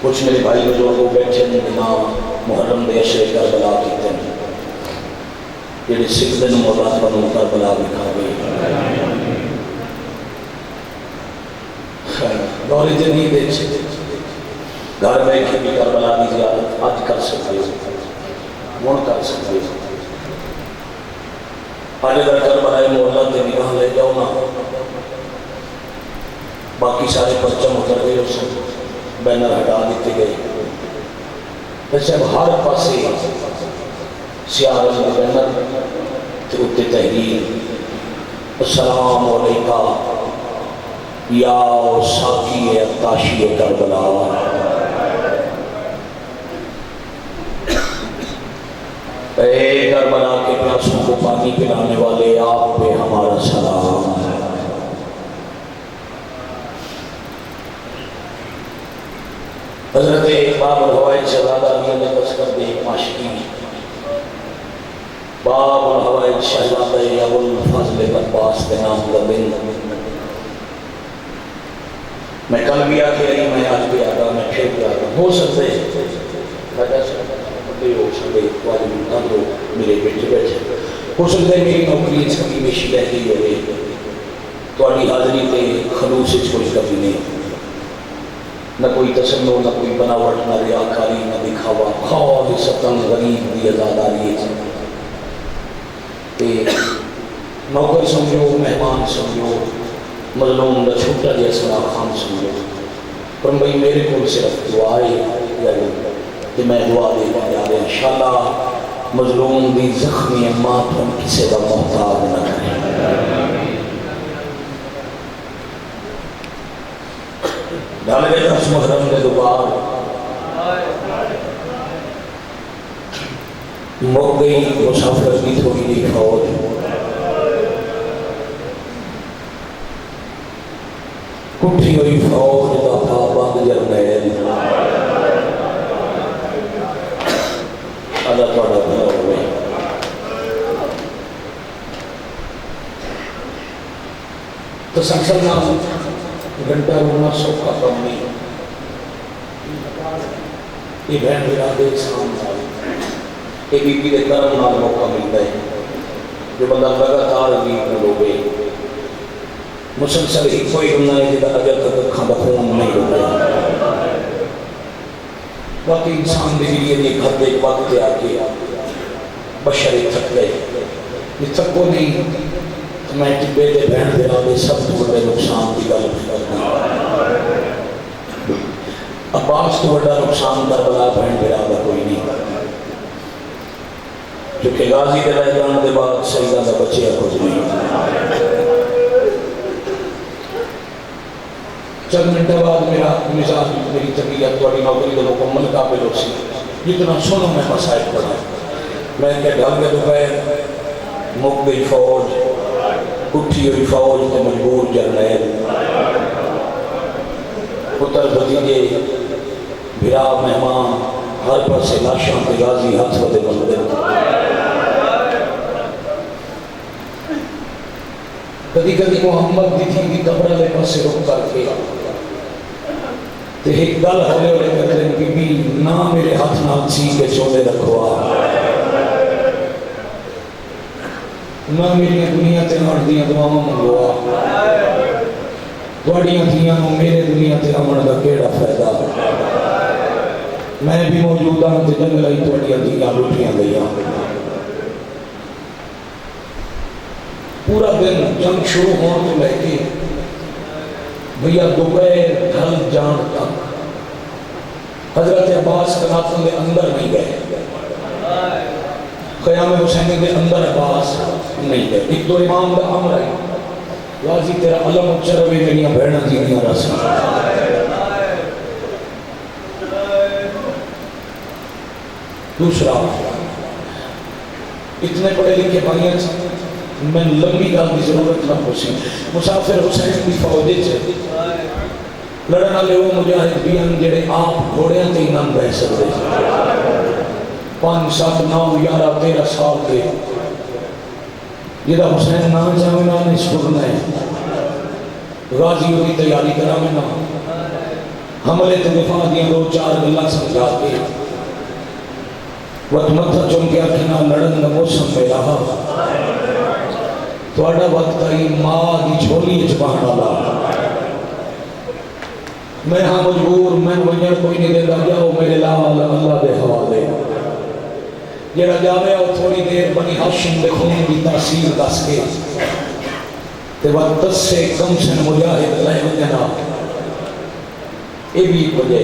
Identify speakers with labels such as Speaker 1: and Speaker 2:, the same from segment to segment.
Speaker 1: کچھ میرے بھائی بزرگوں بیٹھے نے امام محرم دے اشرے کربلا کیتے ہیں جڑے سکھ دن مولاد بنو کربلا دکھا گئے دور جدید گھر بیٹھے بھی کربلا کی زیارت آج کر سکتے ہو مڑ کر سکتے ہو آج اگر کربلا محلہ کے نگاہ لے جاؤ نا باقی سارے پرچم اتر گئے اس بینر ہٹا دیتے گئے ویسے اب ہر پاسے سیاہ رنگ کے بینر تے اتے تحریر السلام علیکہ یا ساقی عطاشی کربلا اے کربلا کے پیاسوں کو پانی پلانے والے آپ پہ ہمارا سلام حضرت باب الحوائج شہزادہ علی نے بس کر دے معاشقی باب الحوائج شہزادہ ابو الفضل عباس کے نام کا دن میں کل بھی آ کے رہی میں آج بھی آگا میں پھر بھی آگا ہو سکتے ہو سکتے میرے بیٹے بیٹھے ہو سکتے میری نوکری کبھی بیشی رہ گئی ہوئے تھوڑی حاضری تے خلوص کوئی کبھی نہیں نہ کوئی تسنو نہ کوئی بناوٹ نہ ریاکاری نہ دکھاوا خالصتاً غریب دی آزاداری تے نوکر سمجھو مہمان سمجھو مظلوم دا چھوٹا جی اسرا خان سمجھو پر بھئی میرے کو صرف دعا ہے کہ میں دعا دے گا یار انشاءاللہ مظلوم دی زخمی ماں تم کسی دا محتاج نہ کریں ڈال گئے دس محرم نے دوبار مک گئی مسافر کی تھوڑی دی فوج کٹھی ہوئی فوج دا تھا بند جرنیل اللہ توڑا بھلا ہوئے تسلسل نام گھنٹہ رونا سب کا کم نہیں یہ بہن برادے اسلام دار یہ بی بی دے کرم نال موقع ملتا ہے جو بندہ لگاتار غریب نہ لوگے مسلسل ہی کوئی ہونا ہے جدا اگر تک کھانا خون نہیں ہوتا باقی انسان دے لیے یہ گھر دے وقت آ کے بشر تھک گئے یہ تھک کو نہیں میں ٹبے دے بہن برادے سب تو بڑے نقصان کی گل کرنا عباس تو بڑا نقصان کربلا بہن برادہ کوئی نہیں کیونکہ غازی کے رہ جان دے بعد سیدہ دا بچے کچھ نہیں چند منٹ بعد میرا مزاج میری طبیعت والی نوکری کا مکمل قابل ہو سی جتنا سنو میں مسائل پڑھا میں کہ ڈھل کے دوپہر مک گئی فوج اٹھی ہوئی فوج تے مجبور جرنیل پتر بھتیجے بھرا مہمان ہر پاسے لاشاں تے غازی ہاتھ ودے بندے کدی کدی محمد دی تھی دی قبر والے پاسے رک کر کے تے ایک گل ہولے ہولے کرتے ہیں کہ بی نہ میرے ہاتھ نال سی کے چولے رکھوا نہ میری دنیا تے ہٹ دیاں دعاواں منگوا تواڈیاں دھیاں نوں میرے دنیا تے امن دا کیڑا فائدہ میں بھی موجود ہاں تے جنگ لئی تواڈیاں دھیاں لٹیاں گئیاں پورا دن جنگ شروع ہونے تو لے کے بھیا دوپہر ڈھل جان تک حضرت عباس قناتوں کے اندر نہیں گئے قیام حسینی کے اندر عباس نہیں گئے ایک دو امام کا امر ہے غازی تیرا علم اچھر ہوئے میریاں بہنہ دیدیاں رسم دوسرا اتنے پڑھے لکھے بھائیاں میں لمبی گل کی ضرورت نہ پوچھی مسافر حسین کی فوجی سے لڑن والے وہ مجاہد بھی ہیں جڑے آپ گھوڑیاں تے انعام بہ سکتے 5 7 9 11 13 سال کے جہاں حسین نہ جاوے نہ چھوڑنا ہے غازی ہوئی تیاری کرا میں نہ حملے تے دفاع دیا دو چار گلاں سمجھا کے وقت متھا چم کے آکھنا لڑن دا موسم پہ رہا تھوڑا وقت آئی ماں دی جھولی اچبان والا میں ہاں مجبور میں وجہ کوئی نہیں دیتا جاؤ میرے لال اللہ دے حوالے جڑا جاوے اور تھوڑی دیر بنی ہاشم دے خون دی تاثیر دس کے تے وقت سے کم سے مجاہد لائے وجنا اے بھی وجہ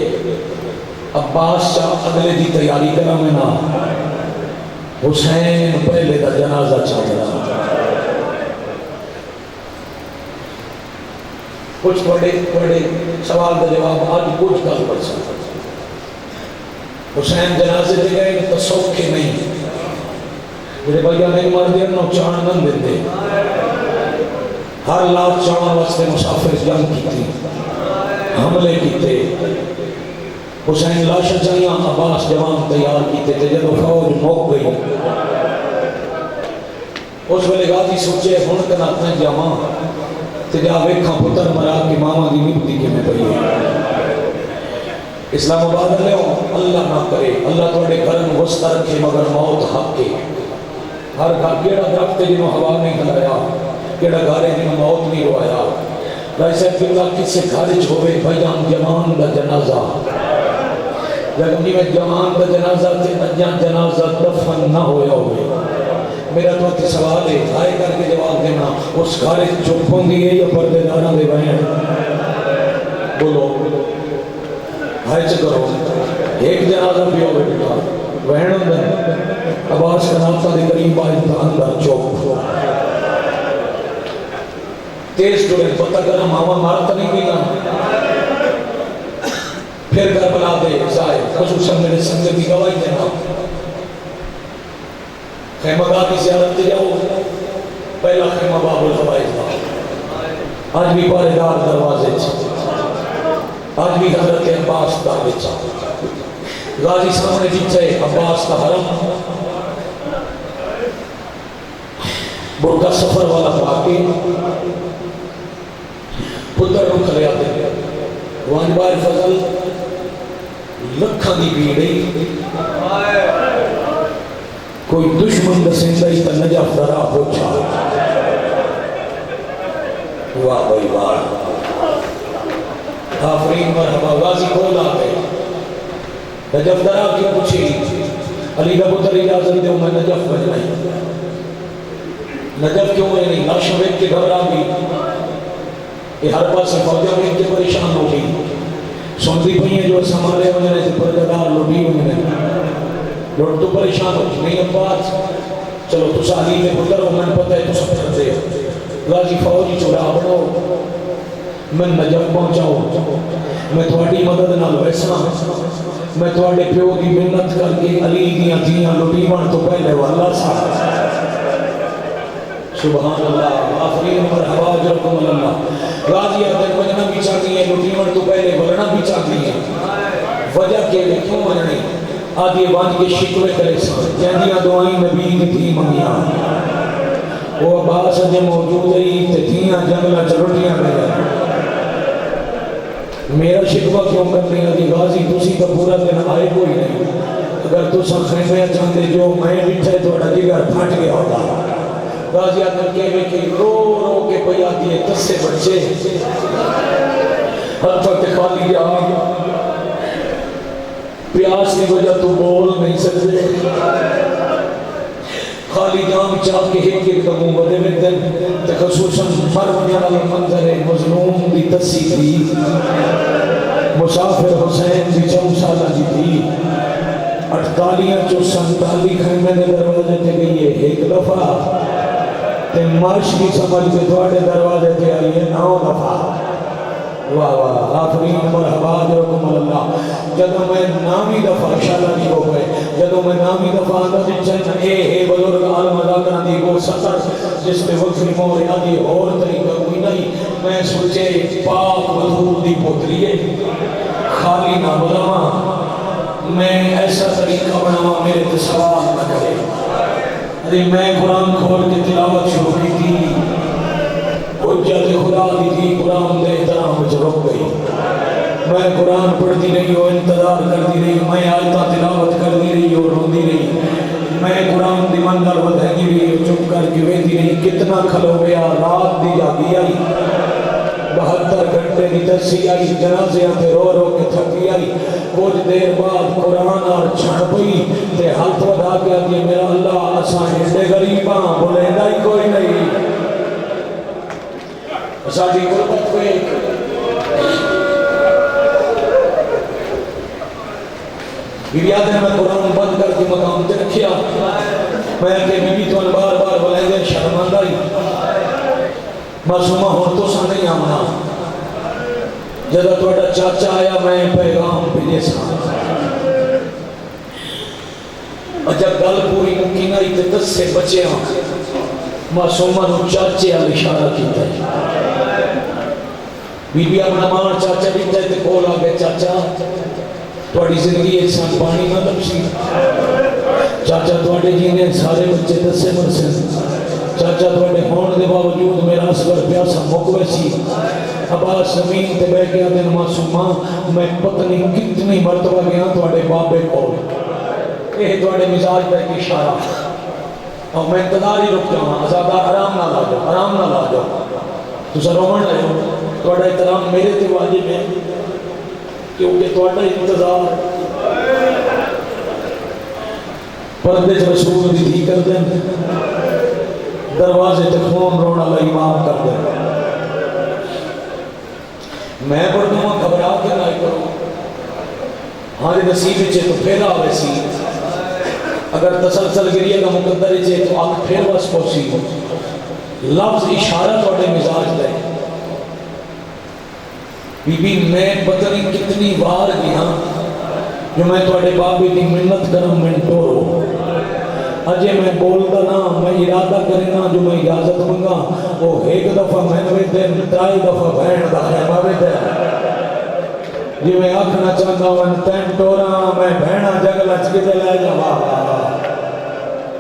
Speaker 1: عباس شاہ اگلے دی تیاری کرا میں نا حسین پہلے دا جنازہ چاہتا کچھ بڑے سوال کا جواب آج کچھ کل پڑھ سکتا حسین جنازے دے گئے تو سوکھے نہیں میرے بھائیہ نہیں مر دیا نو چان نہ دے ہر لاکھ چان واسطے مسافر جنگ کی تھی حملے کی تھے حسین لاشا چاہیاں عباس جوان تیار کی تھے جب فوج موک گئی اس ویلے غازی سوچے ہن کنا اپنے جوان تے جا ویکھاں پتر مرا کے ماما دی مٹی کے میں پئی اسلام آباد لے اللہ نہ کرے اللہ تواڈے گھر میں وسط رکھے مگر موت حق کے ہر گھر کیڑا درخت جنوں ہوا نہیں ہلایا کیڑا گھر جنوں موت نہیں روایا ویسے کہ کسی گھر چ ہوے بھجان جوان دا جنازہ جب جی میں جوان دا جنازہ تے اجاں جنازہ دفن نہ ہویا ہوئے میرا تو تے سوال ہے ہائے کر کے جواب دینا اس گھر چپ ہوندی ہے یا پردے داراں دے بہن بولو ہائے چ کرو ایک جنازہ بھی ہوے بیٹا بہن اندر عباس کا نام دے قریب آئے تو اندر چوک تیز ٹوڑے پتہ کرنا ماما مارتا نہیں گیا پھر کربلا دے زائے خصوصاً میرے سنگت کی گواہی دینا خیمہ گاہ کی زیارت تے جاؤ پہلا خیمہ باب الحوائز تھا آج بھی پارے دار دروازے چھا آج بھی حضرت عباس دعوے چھا غازی سامنے جیچے عباس کا حرم برکہ سفر والا پاکی پتر رو کھلے آتے وانبار فضل لکھا دی بیڑی کوئی دشمن دسندہ ہی تا نجف درہ پوچھا واہ بھائی واہ آفرین مرحبا غازی کھول آتے نجف درہ کی پوچھی علی کا پتر اجازت دے میں نجف بجنائی نجف کیوں ہے نہیں لاش ویک کے گھبرا بھی کہ ہر پاس سے فوجہ ویک کے پریشان ہو گئی سوندی پہیے جو سمارے ہوئے نے پردگار لوٹی ہوئے نے لوٹ تو پریشان ہو نہیں عباس چلو تو سالی میں پتر ہو میں پتہ ہے تو سب کرتے غازی فوجی چڑا بڑھو میں نجف پہنچاؤں میں تھوڑی مدد نہ لویسا میں تھوڑے پیو کی منت کر کے علی دیاں دیاں لوٹی بان تو پہلے واللہ صاحب سبحان اللہ آفرین مرحبا جرکم اللہ غازی اردن بجنا بھی چاہتی ہے لٹیمن تو پہلے بلنا بھی چاہتی ہے وجہ کے لئے کیوں بننے آدھی بان کے شکوے کرے سان جہدیاں دعائیں نبی کی تھی منگیاں وہ عباس جے موجود ہی تھیاں جنگلہ چلوٹیاں میں میرا شکوہ کیوں کرنے آدھی غازی تسی کا پورا دن آئے کوئی نہیں اگر تو سن خیمے چاہتے جو میں بٹھے تو ڈگی گھر پھٹ گیا ہوتا غازی آدھر کہے کہ رو رو کے پہی آتی ہے تس سے بچے ہر وقت خالی جا پیاس کی وجہ تو بول نہیں سکتے خالی جام چاہ کے ہٹ کے کموں بدے میں دن خصوصاً مرد والا منظر مظلوم دی تسی تھی مسافر حسین دی 4 سالہ جی تھی 48 جو 47 خیمے دے دروازے تے گئی ہے ایک دفعہ تے مرش کی سمجھ کے تھوڑے دروازے تے آئی ہے 9 دفعہ واہ واہ آفرین مرحبا جرکم اللہ جدو میں نامی دفعہ شاءاللہ نہیں ہو گئے جدو میں نامی دفعہ آدھا دچن اے بزرگ عالم ادا کرنے کو سطر جس میں وقفی موریہ دی اور طریقہ کوئی نہیں میں سوچے پاک مدھور دی پوتریے خالی نہ بلما میں ایسا طریقہ بناوا میرے تسوال نہ کرے ارے میں قرآن کھول کے تلاوت شروع کی تھی حجت خدا دی تھی قرآن دے احترام میں رک گئی میں قرآن پڑھتی رہی ہو انتظار کرتی رہی میں آیتہ تلاوت کرتی رہی ہو روندی رہی میں قرآن دی منظر ودھائی رہی چپ کر کے ویدی رہی کتنا کھلو گیا رات دی جاگی آئی 72 گھنٹے دی دسی آئی جنازیاں تے رو رو کے تھکی آئی کچھ دیر بعد قرآن اور چھڑ پئی تے ہاتھ ودا کے آگے میرا اللہ اساں ایسے غریباں بولیندا ہی کوئی نہیں ساڈی غربت کوئی بیویات نے میں قرآن بند کر کے مقام تے رکھیا میں کہ بیوی تو بار بار بولیں شرمندہ ہی معصومہ ہوں تو سا نہیں آمنا جدہ توڑا چاچا آیا میں پیغام بھیجے سا اور جب گل پوری ممکن آئی تے 10 سے بچے ہوں معصومہ نو چاچے آل اشارہ کیتا ہے بی بی اپنا مان چاچا دیتا ہے تے کول آگے چاچا توڑی زندگی انسان پانی نہ لپسی چاچا توڑے جینے سارے بچے 10 سے مرسے چاچا توڑے ہون دے باوجود میرا اصغر پیاسا مقوے سی عباس زمین تے بے گیا دن معصومہ میں پتنی کتنی مرتبہ گیا توڑے بابے کو یہ توڑے مزاج پہ کی اشارہ اور میں انتظار ہی رک جاؤں ازادہ آرام نہ لا جاؤ آرام نہ لا جاؤ تو سر رومن لے توڑا احترام میرے تے واجب ہے کیونکہ توڑا انتظار پردے سے رسول دی دھی کر دیں دروازے تے خون رونا اللہ امام کر دیں میں پڑھتا ہوں گھبرا کے نہ کروں ہمارے نصیب چھے تو پھر آوے سی اگر تسلسل گریہ کا مقدر چھے تو آپ پھر بس پہنچی ہو لفظ اشارہ توڑے مزاج دے بی بی میں پتہ نہیں کتنی بار گیا جو میں توڑے بابی دی منت کرم منٹورو اجے میں بولتا نا میں ارادہ کرنا جو میں اجازت منگا وہ ایک دفعہ میں نوے دن 3 دفعہ بہن دا خیمہ بھی دے جو میں آکھنا چاہتا ہوں تین ٹورا میں بہنہ جگل اچھ کے لے جا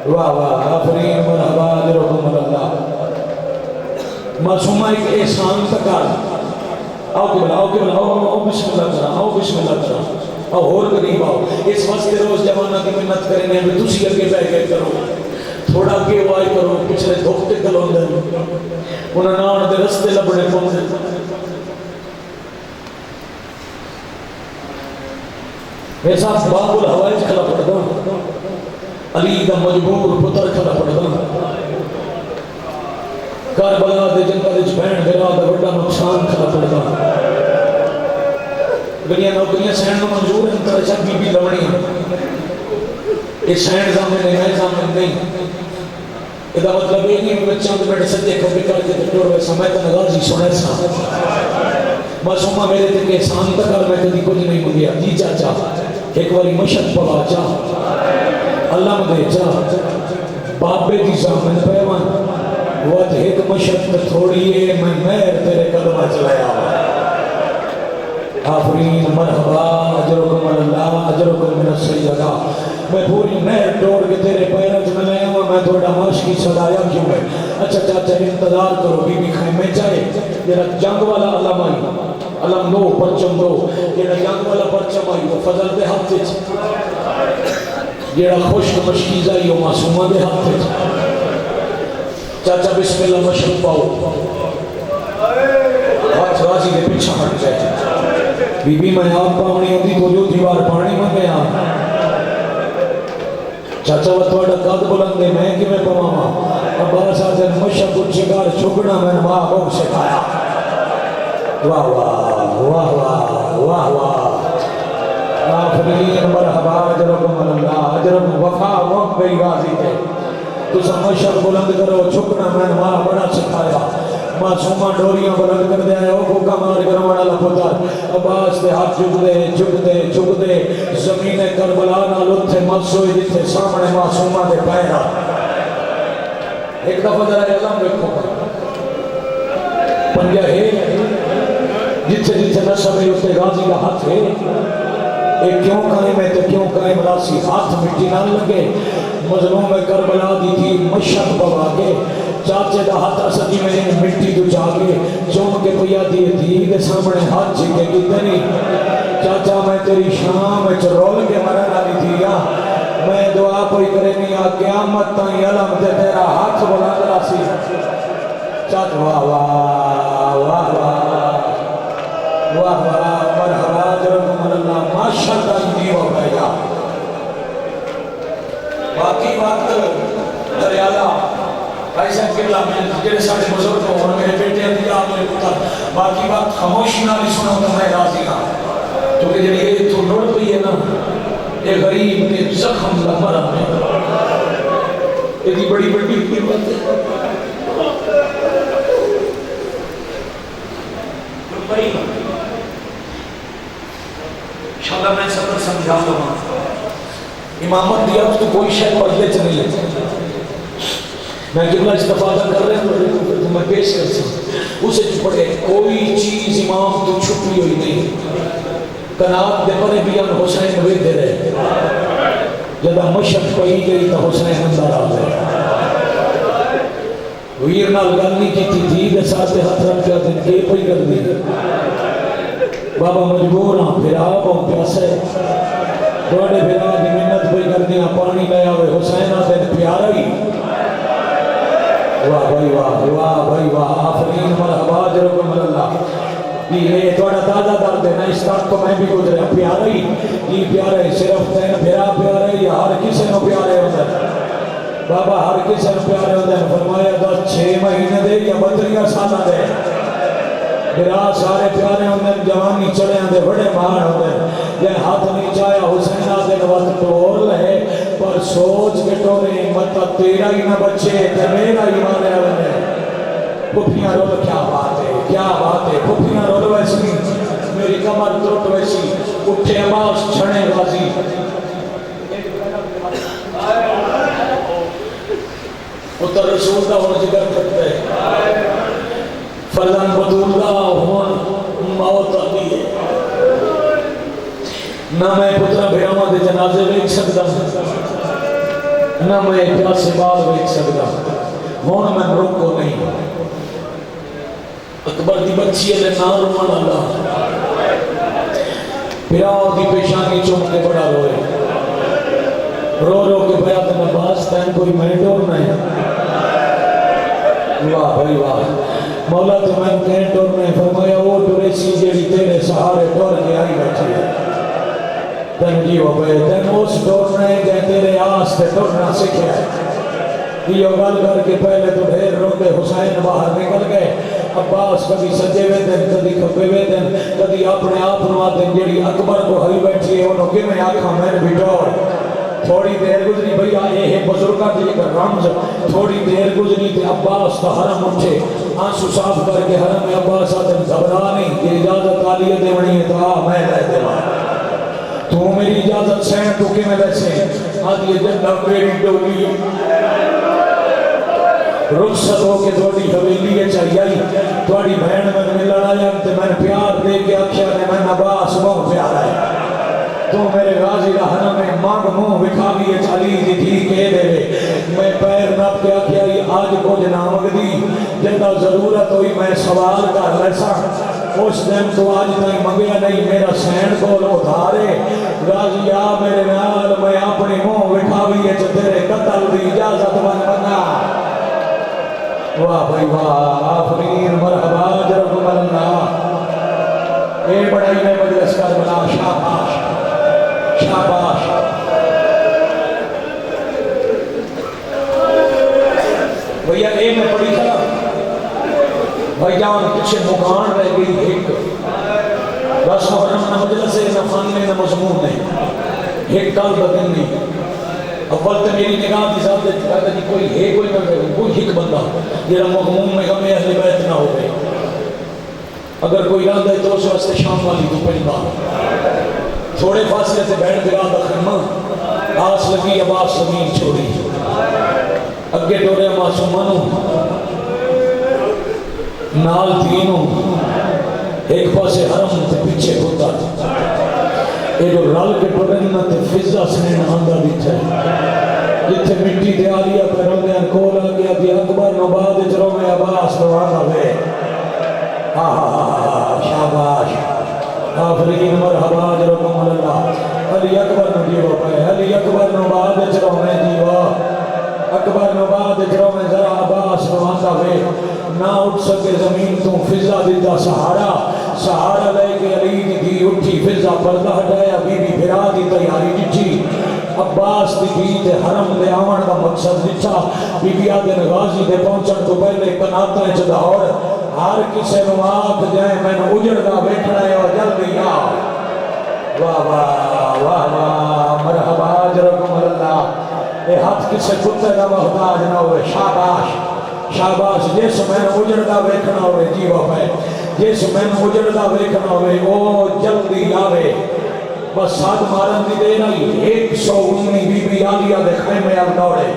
Speaker 1: واہ واہ آفرین مرحبا جرکم اللہ معصومہ ایک احسان تکار آؤ کہ بلا آؤ بسم اللہ کرا آؤ بسم اللہ کرا آؤ اور قریب آؤ اس واسطے روز جوانہ کی منت کرنے میں تسی اگے بہ گئے کرو تھوڑا اگے وائی کرو پچھلے دھوکتے کلوں دے انہاں نان دے رستے لبڑے پہنچے میرے ساتھ باب الحوائج کھلا پڑتا علی دا مجبور پتر کھلا پڑتا کربلا دے جنگل وچ بہن بھرا دا بڑا نقصان کھلا پڑتا گلیاں نوکریاں سین کو منظور ہیں طرح چاہ بی بی لوڑی ہیں یہ سین زامن نہیں میں زامن نہیں یہ مطلب یہ نہیں بچوں کے بیٹے سجے کھوٹے کر کے ٹوڑ ویسا میں تو نغازی سنے سا معصومہ میرے تے کہ احسان تکر میں کدی کچھ نہیں مگیا جی چاچا ایک باری مشک پلا چاہ اللہ مدے چاہ بابے دی زامن پیوان وقت ایک مشک تھوڑی ہے میں مہر تیرے قدمہ چلایا آفرین مرحبا اجرکم اللہ اجرکم من السیدہ میں پوری مہر ڈوڑ کے تیرے پیرت میں لے آؤں میں تھوڑا ماشکی صدایا کیوں ہے اچھا چاچا انتظار کرو بی بی خیمے چاہے یہ جنگ والا علم آئی علم دو پرچم دو یہ جنگ والا پرچم آئی وہ فضل دے ہاتھ یہ خوشک مشکیز آئی وہ معصومہ دے ہاتھ چاچا بسم اللہ مشرق پاؤ ہاتھ راضی دے پیچھا ہٹ جائے بی بی میں آپ پاؤنی ہوتی تو جو دیوار پانی میں گیا چاچا وہ توڑا قد بلندے میں کہ میں پواما عباس آزن مشک اچھگار چھکنا میں ماں بھوگ سکھایا واہ واہ واہ واہ واہ واہ آفرین مرحبا اجرکم اللہ اجرکم وفا وقت بے غازی تے تو سب مشک بلند کرو چھکنا میں ماں بڑا سکھایا معصومہ ڈوریاں بلند کر دیا ہے او کو کمار کروانا لپتا عباس دے ہاتھ جھک دے زمین کربلا نہ لتھے مقصوئی جتھے سامنے معصومہ دے پیرا ایک دفعہ ذرا علم دیکھو پنجہ ہے جتھے نصب ہے اتنے غازی کا ہاتھ ہے یہ کیوں قائم ہے تو کیوں قائم راسی ہاتھ مٹی نہ لگے مظلوم کربلا دی تھی مشک بوا کے چاچے دا ہاتھ سجی میں مٹی تو چاہے چوم کے پیا دیے تھی دے سامنے ہاتھ جھکے کتنی چاچا میں تیری شام میں رول کے مرن آلی تھی یا میں دعا کوئی کرے نہیں آ قیامت تائیں علم دے تیرا ہاتھ بلا راسی چاچا واہ واہ واہ واہ واہ واہ مرحبا جرم اللہ ماشاءاللہ جیو بھائیا باقی بات دریالہ ایسا کبلا میں جڑے ساڑھے بزرگ ہوں اور میرے بیٹے دیا میرے پتر باقی بات خاموشی نہ بھی سنا تو میں راضی ہاں کیونکہ جب یہ تو لڑ پئی ہے نا یہ غریب کے زخم لمبر ہمیں یہ بڑی بڑی قیمت ہے انشاءاللہ میں سبق سمجھا دوں امامت دیا تو کوئی شاید بدلے چلے لیتے میں قبلہ استفادہ کر رہے ہیں تو میں پیش کر سکتا اسے پڑھے کوئی چیز امام تو چھپی ہوئی نہیں کنات دے پرے بیان حسین ہوئے دے رہے جدہ مشک پہی گئی تو حسین اندر آ گئے ویر نال گلنی کی تھی دے ساتھ ہاتھ رکھ کیا دن کے پہی کر دی بابا مجبور ہاں پھر آپ ہوں پیاسے دوڑے پھر آج منت پہی کر دیا پانی لے آوے حسین آدھے پیارا ہی واہ بھائی واہ بھائی واہ آفرین مرحبا جرکم اللہ یہ توڑا دادا درد ہے نا اس طرح تو میں بھی گزرے پیارا ہی یہ پیارا ہے صرف تین بھیرا پیارا ہے یا ہر کسی نو پیارے ہوتا ہے بابا ہر کسی نو پیارے ہوتا ہے فرمایا 10-6 مہینے دے یا 32 سالہ دے بھیرا سارے پیارے ہوتے ہیں جوانی چڑے ہوتے ہیں بڑے مہار ہوتے ہیں یہ ہاتھ نہیں چاہیا حسین آدھے وقت ٹور لے پر سوچ کے ٹورے مطلب تیرا ہی نہ بچے تے میرا ہی مانے ہونے پھپیاں رول کیا بات ہے پھپیاں رول ویسی میری کمر ترٹ ویسی اٹھے عباس چھڑے غازی اتر رسول دا ہونے جگر کرتے فرزان بدولہ ہون موت آتی ہے نہ میں پترہ بھیرامہ دے جنازے ویک سکتا نہ میں پیاسے بال ویک سکتا ہون میں رکو نہیں اکبر دی بچی ہے نار روان اللہ پھراؤ دی پیشانی چونکے بڑا روئے رو رو کے بیعت نباز تین کوئی میں ڈور نہیں واہ بھائی واہ مولا تو میں کہیں ڈور نہیں فرمایا وہ ڈورے سی جیڑی تیرے سہارے ڈور کے آئی بیٹھی ہے تن جی ہو گئے تن اس ڈور نہیں جائے تیرے آس تے ڈورنا سکھے یہ گل کر کے پہلے تو ڈھیر روکے حسین باہر نکل گئے عباس کبھی سجے ہوئے دن کبھی کھپے ہوئے دن کبھی اپنے آپ نوا دن جیڑی اکبر کو ہری بیٹھی ہے انہوں کہ میں آکھا میں نے بٹور تھوڑی دیر گزری بھئی آئے ہیں بزرگاں جی کا رمز تھوڑی دیر گزری تھے عباس کا حرم اٹھے آنسو صاف کر کے حرم میں عباس آدم گھبرا نہیں کہ اجازت آلیہ دیونی ہے تو میں لے دیوا تو میری اجازت سین تو کہ میں ویسے آدھی جنہ میری ڈولی رخصت ہو کے تھوڑی حویلی ہے چاہیے تھوڑی بہن میں ملنا آیا تے میں پیار دے کے اکھیا نے میں عباس بہت پیارا ہے تو میرے غازی رہنا میں مانگ منہ بکھا لیے چالی دی تھی کہ دے میں پیر نب کے اکھیا یہ آج کو جنامگ دی جنہ ضرورت ہوئی میں سوال کر لیسا اس دن تو آج تائیں منگیا نہیں میرا سین کو ادھارے غازی آ میرے نال میں اپنی منہ بکھا لیے تیرے قتل دی اجازت بنا واہ بھائی واہ آفرین مرحبا جرکم اللہ اے بڑائی میں مجلس کر بنا شاباش شاباش بھئیہ اے میں پڑھی تھا بھائی جان پیچھے مکان رہ گئی ایک بس محرم نہ مجلس ہے نہ فن میں نہ مضمون ہے ایک کال بدن نہیں اول تو میری نگاہ کی ذات کہتا کہ کوئی ہے کوئی نہ کوئی ہک بندہ جیرا مغموم میں ہمیں اہل بیت نہ ہو گئے اگر کوئی رہا ہے تو اس واسطے شام والی تو پہلی بات تھوڑے فاصلے سے بیٹھ گیا خدمہ آس لگی عباس زمین چھوڑی اگے ٹورے معصومانوں نال تینوں ایک پاسے حرم تے پیچھے ہوتا یہ جو رل کے ٹرن نہ تے فضا سنین آندا دیتا ہے جتھے مٹی تے آلیا پہ روندے ان کول آ گیا دی اکبر نو بعد چرو میں عباس نوانا وے شاباش آفرین مرحبا جرکم اللہ علی اکبر نو جیو پہ علی اکبر نو بعد چرو میں جیو اکبر نو بعد چرو میں ذرا عباس نوانا وے نہ اٹھ سکے زمین تو فضا دیتا سہارا لے کے علی دی اٹھی فضا پردہ ہٹایا بی بی بھرا دی تیاری جٹھی عباس دی بیت حرم دے آمن کا مقصد لچھا بی بی آدن غازی دے پہنچن تو پہلے کناتا ہے چدہور ہر کسے نو آکھ جائے میں نے اجڑ دا بیٹھنا ہے اور جلدی آ واہ واہ واہ واہ مرحبا جرکم اللہ اے ہاتھ کسے کتے دا محتاج نہ ہوئے شاباش شاباش جس میں نے اجڑ دا بیٹھنا ہوئے جیوہ پہ جس میں نے اجڑ دا بیٹھنا ہوئے او جلدی آوے بس ساتھ مارن دی دے نہیں 119 بی بی آلیا دے خیمے اب دوڑے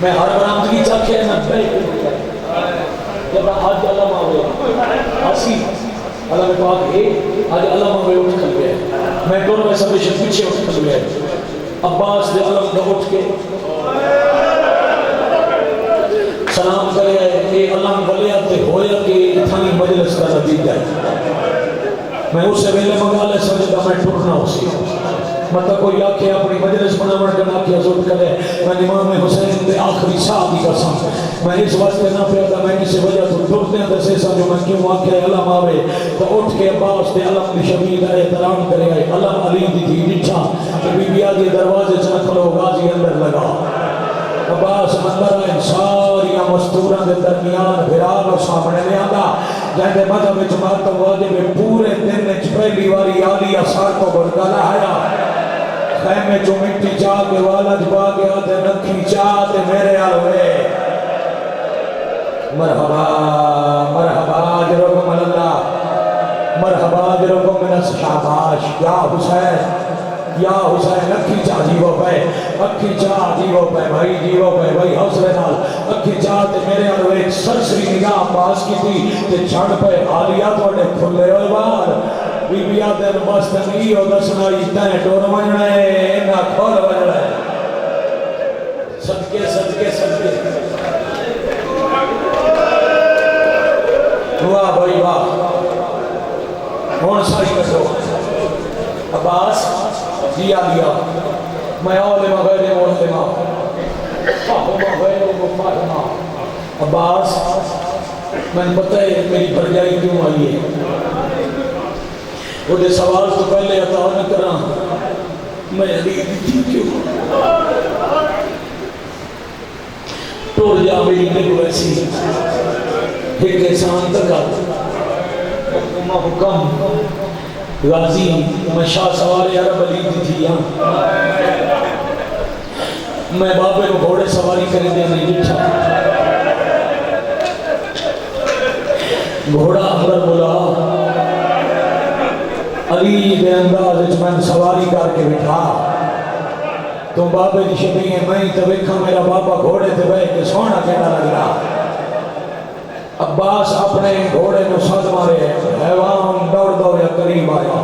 Speaker 1: میں ہر برامدگی چاکے نا بیٹھ جب آج اللہ ماں آسی اللہ میں پاک ہے آج اللہ ماں اٹھ کھل گئے میں دونوں میں سب سے پیچھے اٹھ کھل گئے عباس دے علم کا اٹھ کے سلام کرے اے علم بلیا تے ہویا کہ اتھانی مجلس کا نتیجہ میں اس سے ویلے منگا لے سمجھتا میں ٹرنا اسی مطلب کوئی آکھے اپنی مجلس بناوڑ کے نہ کیا ضرورت کرے میں امام حسین دے آخری شاہ دی قسم میں اس وقت نہ پیدا میں کسی وجہ تو ٹرتے ہیں دسے سا جو میں کیوں آکھے علم آوے تو اٹھ کے عباس دے علم دی شبید احترام کرے آئے علم علی دی تھی نچھا کہ بی بی آدھی دروازے چنکلو غازی اندر لگا عباس اندر آئے ساری مستورہ دے درمیان بھران و سامنے لے آدھا جہاں مذہب جماعت واجب پورے دن پہلی واری آلی اثار کو بردالا آیا خیمے جو مٹی چاہ کے والا جبا گیا تے نکھی چاہ تے میرے آلوے مرحبا مرحبا جرکم اللہ مرحبا جرکم من شاباش یا حسین اکھی چاہ جیو پہ اکھی چاہ جیو پہ بھائی حوصلے نال اکھی چاہ تے میرے آلو ایک سرسری نگاہ پاس کی تھی تے چھڑ پہ آلیات وڈے کھلے ہوئے بار بی بی آدھر مستنگی ہو دسنا ایتائیں ٹور منجنا ہے اینا کھول منجنا ہے صدقے صدقے صدقے واہ بھائی واہ ہون ساری کسو عباس دیا لیا میں علمہ غیر علمہ فاہمہ غیر مفاہمہ عباس میں پتہ ہے میری بھرجائی کیوں آئی ہے وہ دے سوال تو پہلے عطا نہ کرا میں علی دی کیوں ٹوڑ جا میری دل ویسی ایک احسان تکا حکم غازی میں شاہ سوار عرب علی دی تھی میں بابے کو گھوڑے سواری کرے دے نہیں جٹھا گھوڑا اندر بلا علی دے انداز میں سواری کر کے بٹھا تو بابے کی شبیہ میں تو ویکھا میرا بابا گھوڑے تے بیٹھ کے سونا کہنا لگ رہا عباس اپنے گھوڑے کو ساتھ مارے حیوان دوڑ یا قریب آیا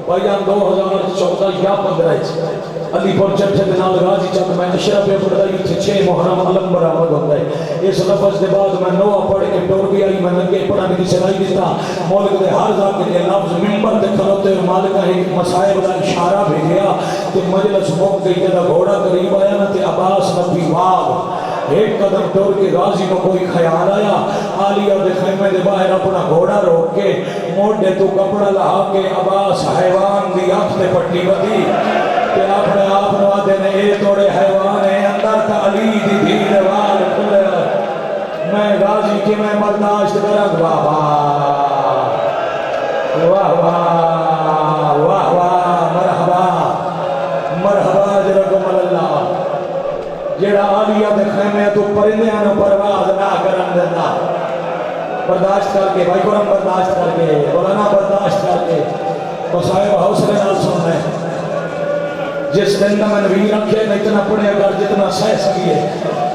Speaker 1: بھائیان 2014 یا 15 علی پور چٹھے دنال غازی چاہتا میں اشرا پہ پڑھائی تھے 6 محرم علم برآمد ہوتا ہے اس لفظ دے بعد میں نوہ پڑھ کے ٹور بھی آئی میں ننگے پڑھانے کی سرائی دیتا مولک دے ہر ذات کے لئے لفظ منبر دے کھلوتے اور مالکہ ایک مسائب دا اشارہ بھی گیا کہ مجلس موقع گئی جدہ گھوڑا قریب آیا نا تے عباس نبی واغ ایک قدم ٹور کے غازی کو کوئی خیال آیا آلیہ دے خیمے دے باہر اپنا گھوڑا روک کے موڑے تو کپڑا لہا کے عباس حیوان دی آنکھ تے پٹی بدی کہ اپنے آپ نوا دینے اے توڑے حیوان ہے اندر تا علی دی دھیر وال کھلے میں غازی کی میں برداشت کرد واہ واہ واہ واہ واہ مرحبا مرحبا جرکم اللہ جیڑا آلیہ دے خیمے تو پرندے آنو پرواز نہ کرن دینا برداشت کر کے بھائی قرآن برداشت کر کے مولانا برداشت کر کے تو صاحب حوصلے نال سن رہے جس دن میں نبی رکھے میں اتنا پڑھے اگر جتنا سہ سکیے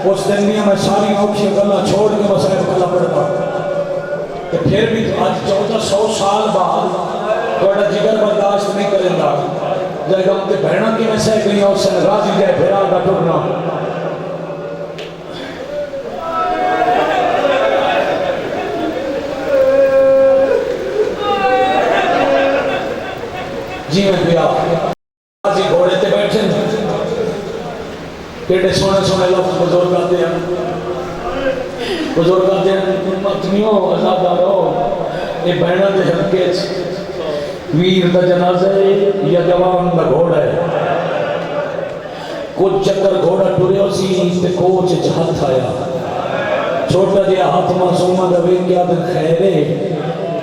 Speaker 1: اس دن بھی میں ساری اوکھی گلا چھوڑ کے مسائب کلا پڑتا کہ پھر بھی آج 1400 سال بعد توڑا جگر برداشت نہیں کریں گا جائے گا ان کے بہنہ کی میں سے گئی اور سن راضی جائے پھر آگا ٹرنا جی میں پیا راضی گھوڑے تے بیٹھے کیڑے سونے سونے لفظ بزرگ آتے ہیں بزرگ آتے ہیں مطمیوں عزاداروں یہ بہنہ دے ہلکے ویر دا جنازہ یا جوان دا گھوڑا ہے کچھ چکر گھوڑا ٹورے سی تے کوچ جہت آیا چھوٹا جیا ہاتھ معصومہ دا ویک کیا دن خیرے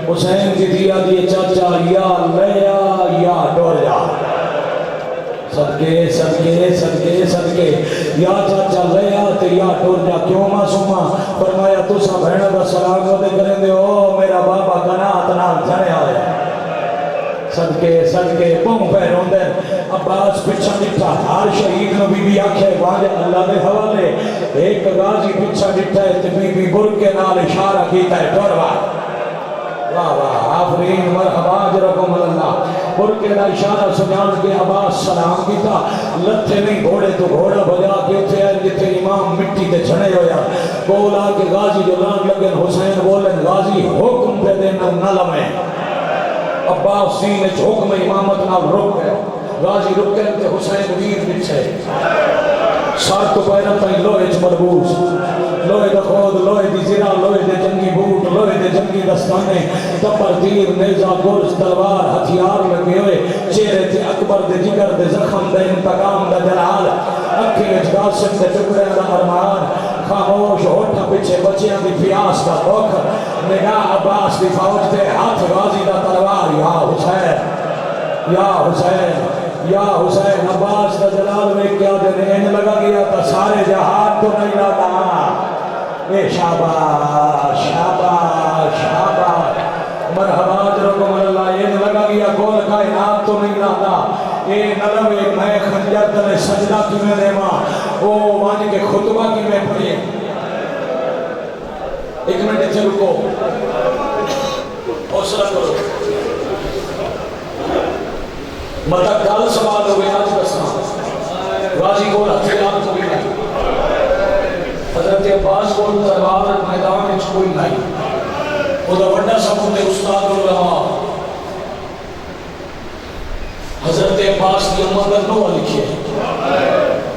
Speaker 1: حسین کی دیا دیے چاچا یا لیا یا ڈور جا صدقے صدقے صدقے صدقے یا چاچا لیا تے یا ڈور جا کیوں معصومہ فرمایا تو سا بہنہ دا سلام دے کریں دے او میرا بابا کنات نام جھنے آئے صدقے صدقے پوں پہ روندے عباس پچھا ڈٹھا ہر شہید نو بی بی آکھے واجہ اللہ دے حوالے ایک غازی پچھا ڈٹھا ہے تے بی بی برک کے نال اشارہ کیتا ہے ڈور واہ واہ واہ آفرین مرحبا جرکم اللہ برکے دا اشارہ سنیان کے عباس سلام کیتا لتھے نہیں گھوڑے تو گھوڑا بجا کے اتھے آئے جتے امام مٹی تے چھنے ہویا بولا کہ غازی جو لان لگن حسین بولن غازی حکم پہ دینا نہ لمیں عباس سین حکم امامت نہ رک گئے غازی رکن تے حسین ویر بچھے سار تو پیرا تائیں لوہے چ مربوس لوہے دا خود لوہے دی زرا لوہے دے جنگی بوٹ لوہے دے جنگی دستانے تپر تیر نیزہ گرز تلوار ہتھیار لگے ہوئے چہرے تے اکبر دے جگر دے زخم دے انتقام دا جلال اکھی اجگاسم دے ٹکڑے دا ارمان خاموش ہوٹھا پچھے بچیاں دی پیاس دا دکھ نگاہ عباس دی فوج دے ہاتھ غازی دا تلوار یا حسین یا حسین یا حسین عباس دا جلال میں کیا دن این لگا گیا تا سارے جہاد تو نہیں لگا اے شاباش شاباش شاباش مرحبا جرکم اللہ این لگا گیا گول کائنات تو نہیں لگا اے نلوے میں خنجر تلے سجدہ کی میں دے ماں او مانی کے خطبہ کی میں پڑھئے ایک منٹ سے رکو حوصلہ کرو مطلب کل سوال ہوئے آج بسنا غازی کو ہتھیار کوئی نہیں حضرت عباس کو تلوار میدان میں کوئی نہیں وہ دا بڑا سبوت استاد علماء حضرت عباس کی امت کا نوہ لکھئے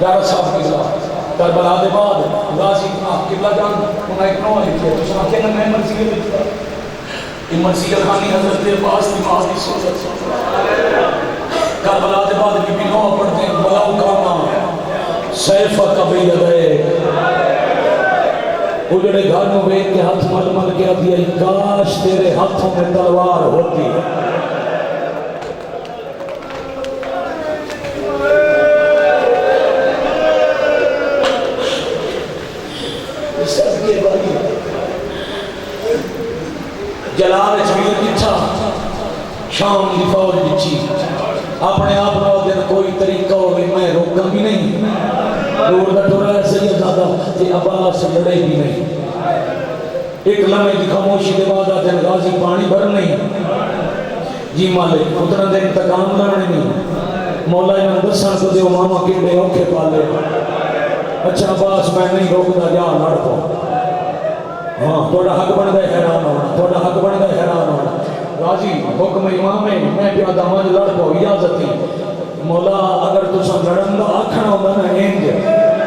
Speaker 1: ڈارہ صاحب کی ذات کربلا دے بعد غازی قبلہ جان انہا ایک نوہ لکھئے تو سنا کہنا میں مرضی لکھتا یہ مرضی خانی حضرت عباس کی ماضی سوچت کربلا دے بعد کی بھی نوہ پڑھتے ہیں بلاؤ کاما سیفہ کبھی یدے اجڑے گھر میں بیٹھ کے ہاتھ مل مل کے دیا کاش تیرے ہاتھوں میں تلوار ہوتی ہے جلال چویل کچھا شام کی فوج بچی اپنے آپ نو دن کوئی طریقہ ہوگی میں روکا بھی نہیں دور دا ٹورا ہے سید زیادہ تے عباس سے لڑے بھی نہیں ایک لمحے کی خاموشی دے بعد دن غازی پانی بھر نہیں جی مالک اتنا دن تکام لڑنے نہیں مولا امام دسان کو دیو ماما کیڑے اوکھے پالے اچھا عباس میں نہیں روکتا جا لڑ پو ہاں توڑا حق بن گئے حیران ہونا توڑا حق بن گئے حیران ہونا غازی حکم امام ہے میں پیادہ داماج لڑ پو اجازتی مولا اگر تسا لڑندہ آکھنا ہوگا نا انج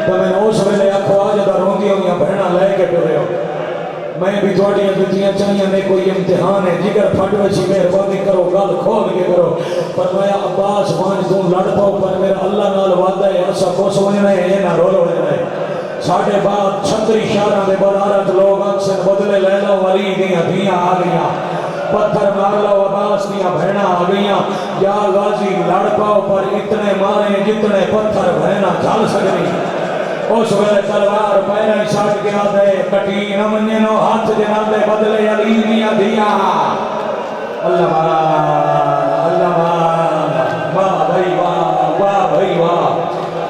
Speaker 1: تو میں نے اس ویلے آکھو آج دا روندی ہوں یا بہنا لے کے پڑے ہو میں بھی تھوڑیاں دتیاں چاہیاں میں کوئی امتحان ہے جگر پھٹ وچی مہربانی کرو گل کھول کے کرو فرمایا عباس وانج تم لڑ پاؤ پر میرا اللہ نال وعدہ ہے اسا کو سمجھنا ہے یہ نہ رول ہونا ہے ساڑھے بعد 36 شہراں دے بدارت لوگ اکثر بدلے لے لو ولی دیاں آ گئیاں پتھر مار لو عباس دیاں بہنا آ گئیاں یا غازی لڑ پاؤ پر اتنے مارے جتنے پتھر بہنا جھال سکری اس ویلے تلوار پہنا ہی ساٹھ کے آدھے کٹی نہ منجنو ہاتھ جنابے بدلے علی دیاں اللہ واہ بھائی واہ واہ بھائی واہ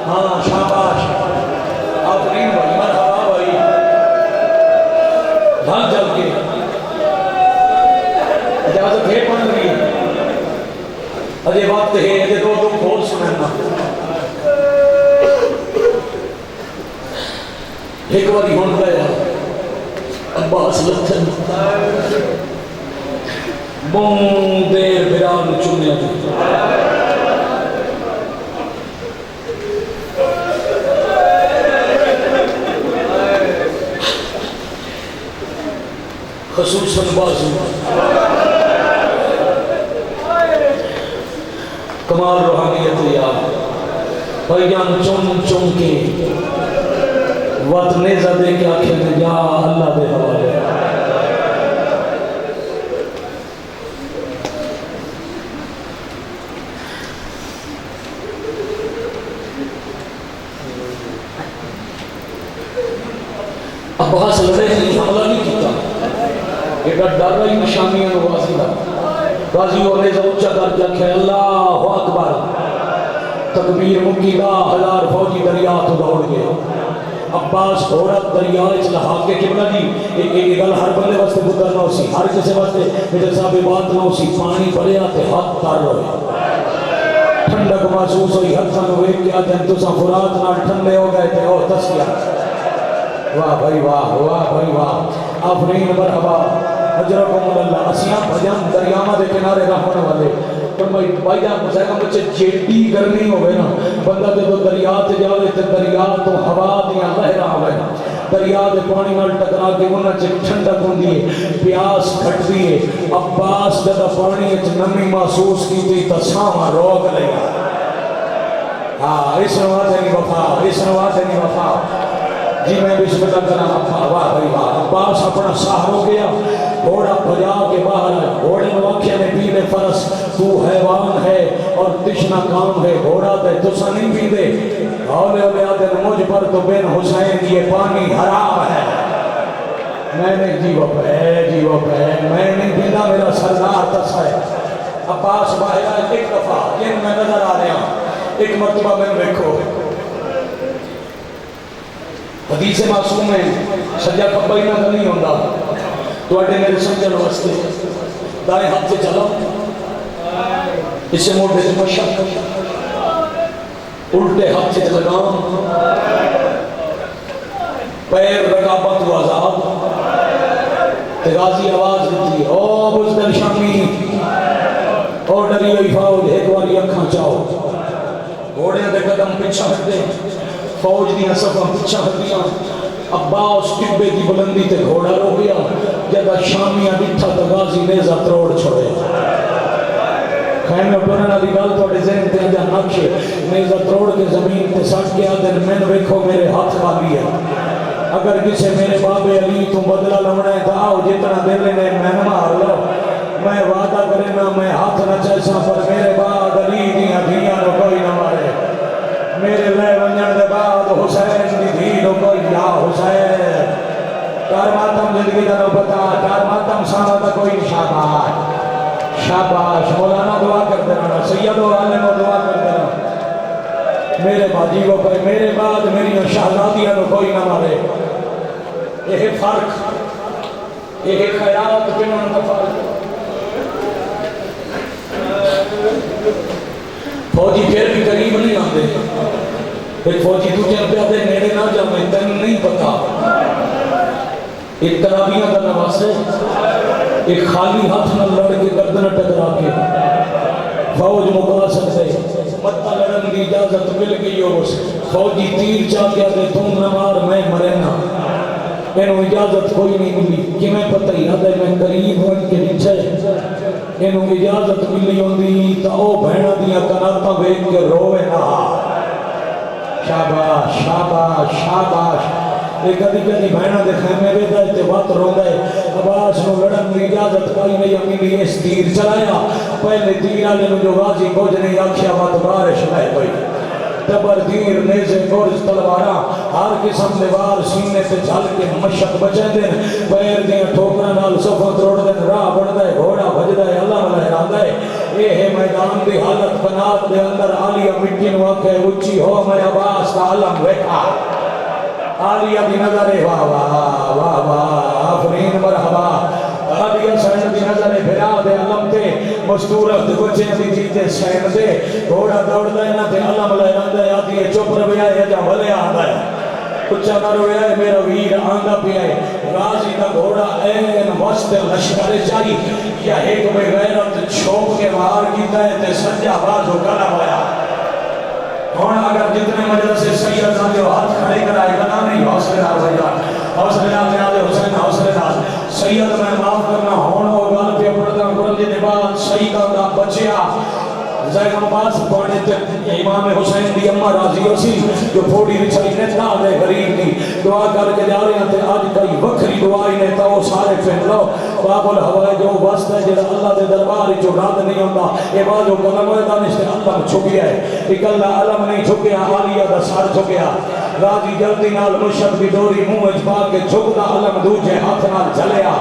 Speaker 1: ہاں شاباش آفرین بھائی مرحبا ڈھال چل کے اجازت ہے پڑھ رہی ہے اجے وقت ہے اجے دو دو کھول سننا ایک باری ہون گیا عباس لتھن بون دیر بیران چونیا جو خصوصاً بازو کمال روحانیت یا بھائیان چون چون کے وقت نیزہ دے کے آنکھیں میں یا اللہ دے حوالے عباس لڑے نہیں حملہ نہیں کیتا ایک ڈر رہی نشانیاں غازی دا غازی اور نیزہ اچھا کر کے کہ اللہ اکبر تکبیر مکی 10,000 فوجی دریا تو دوڑ گئے عباس عورت دریا لہا کے قبلہ جی ایک گل ہر بندے واسطے بدر نہ اسی ہر کسی واسطے میرے صاحب بات نہ اسی پانی بڑھیا تے ہاتھ تار رہے ٹھنڈک محسوس ہوئی ہتھاں نو ویکھ کے آدھے تساں فرات نال ٹھنڈے ہو گئے تے او تسکیہ واہ بھائی واہ آفرین مرحبا اجرکم اللہ اسیاں بھجان دریامہ دے کنارے رہنے والے پر بھائی جان مسائقہ مجھے جیٹی گرمی ہوئے نا بندہ دے تو دریا تے جاوے تے دریا تو ہوا دیا لہرہ ہوئے دریا دے پانی نال ٹکرا کے انہاں چے ٹھنڈک ہوندی ہے پیاس کھٹتی ہے عباس جدا پانی اچ نمی محسوس کی تھی تساواں روک لیا ہاں اس نواتے نہیں وفا جی میں بسم اللہ کرنا واہ بھائی واہ عباس اپنا ساہر ہو گیا گھوڑا بجا کے باہر ہے گھوڑے نواکھے میں پینے فرس تو حیوان ہے اور تشنا کام ہے گھوڑا تے تسا نہیں پیندے اولے اولے آدھے مجھ پر تو بن حسین یہ پانی حرام ہے میں نے جیو پہ میں نہیں پیندہ میرا سردار تسا ہے عباس باہرہ ایک دفعہ جن میں نظر آ رہے ہیں ایک مرتبہ میں دیکھو حدیث معصوم ہے سجا کبھائی نہ نہیں ہوندہ تو اٹھے میرے سمجھن واسطے دائیں ہاتھ سے چلا اسے موڑے سے مشک الٹے ہاتھ سے لگام پیر رقابت و عذاب غازی آواز دیتی او بزدل شامی او ڈری ہوئی فوج ایک واری اکھاں چاہو گھوڑے دے قدم پیچھا ہٹ دے فوج دیا صفحہ پچھا ہٹیا عباس ٹبے کی بلندی تے گھوڑا رو گیا جدہ شامیاں ڈٹھا تا غازی نیزہ تروڑ چھوڑے خیمہ پرنا دی گال تو ذہن تے جا نقشے نیزہ تروڑ کے زمین تے سٹ کے آدھر میں ویکھو میرے ہاتھ خالی ہے اگر کسے میرے باب علی تو بدلہ لمڑا ہے تو آؤ جتنا دل نے میں مار لو میں وعدہ کرنا میں ہاتھ نہ چیسا پر میرے باب علی دیا دیا نو کوئی نہ مارے میرے لئے ونجن دے بعد حسین دی دھیلو کوئی یا حسین کار ماتم زندگی دا نو پتا کار ماتم سانا دا کوئی شاباش مولانا دعا کر دینا سید و عالم و دعا کر دینا میرے باجی کو کوئی میرے بعد میری شہزادیاں نو کوئی نہ مارے یہ فرق یہ خیرات کنوں کا فرق فوجی پھر بھی قریب نہیں آتے ایک فوجی دوجہ پہ آتے نیڑے نہ جاؤں تین نہیں پتا ایک ترابیاں کا نواز ہے ایک خالی ہاتھ نہ لڑ کے گردن ٹکرا کے فوج مکا سکتے مطا لڑن کی اجازت مل گئی ہو فوجی تیر چاہ کے آتے تم نہ مار میں مرنا انہوں اجازت کوئی نہیں ملی کہ میں پتہ ہی آدھے میں قریب ہوں کے نیچے انہوں اجازت ملی ہوندی تا او بہنہ دیا کناتا بیٹھ کے روے نہ شاباش شاباش شاباش ایک ادھی کدھی بہنہ دے خیمے بیدہ تے وقت رو گئے عباس نو لڑن میں اجازت پائی نہیں امیلی اس تیر چلایا پہلے تیر آلے میں جو غازی گوج نہیں آکھیا وقت بارش لائے پئی تبر دیر نیزے گورز تلوارا ہر قسم دیوار سینے سے جھل کے مشک بچے دیں پیر دیں ٹھوکرا نال صفہ تروڑ دیں راہ بڑھ دے گھوڑا بھج دے اللہ ملہرا دے اے ہے میدان دی حالت بنات دے اندر آلیہ مٹی نواکے اچھی ہو میں عباس کا علم ویکھا آلیہ دی نظر واہ واہ واہ واہ آفرین مستورت بچے دی جیتے سین دے گھوڑا دوڑ دے نہ تے علم لے آندے آتی ہے چپ رویا ہے جا بھلے آندا ہے کچھا نہ رویا ہے میرا ویر آندا پیا ہے غازی دا گھوڑا این وسط لشکر چائی یا ایک بے غیرت چھوپ کے وار کیتا ہے تے سجا بازو کلا ہویا ہون اگر جتنے مجلس سید آتے ہو ہاتھ کھڑے کرائے گا نہیں حوصلے دار بھائی حوصلے دار جناب حسین حوصلے دار سید میں معاف کرنا ہون وہ گل پہ پڑھتا قرآن جی بعد سید دا بچیا زید عباس پڑھنے تے امام حسین دی امہ راضی ہوسی جو پھوڑی رچائی نیتا دے غریب دی دعا کر کے جا رہے ہیں تے آج کئی وکری دعائی نیتا وہ سارے پہن لو باب الہوائے جو واسطہ ہے جیسا اللہ دے دربار جو رات نہیں ہوتا اے بات جو قلم ہوئے دانش تے اللہ چھکیا ہے ایک اللہ علم نہیں چھکیا آلیہ دا سار چھکیا راضی جلدی نال مشک بھی دوری منہ اجبا کے چھکتا علم دوجے ہاتھ نال جلیا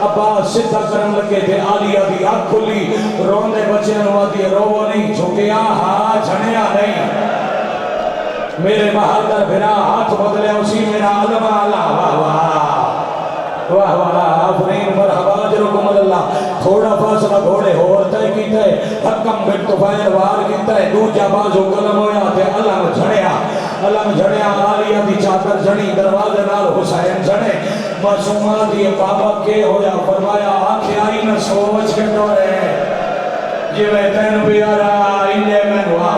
Speaker 1: عباس سدھا کرن لگے تھے آلیہ دی آنکھ کھلی روندے بچے نوا دی رو نہیں جھکیا ہاں جھنیا نہیں میرے بہادر بھرا ہاتھ بدلے اسی میرا علم اللہ واہ واہ واہ واہ آفرین مرحبا جرکم اللہ تھوڑا فاصلہ گھوڑے ہوتا کیتا ہے حکم بن طفیل وار کیتا ہے دوجا بازو قلم ہویا تے علم جھڑیا آلیہ دی چادر جھڑی دروازے نال حسین جھڑے معصومہ دی بابا کے ہویا فرمایا آنکھیں آئی نہ سوچ کے ڈورے یہ میں تین پیارا انجے میں واہ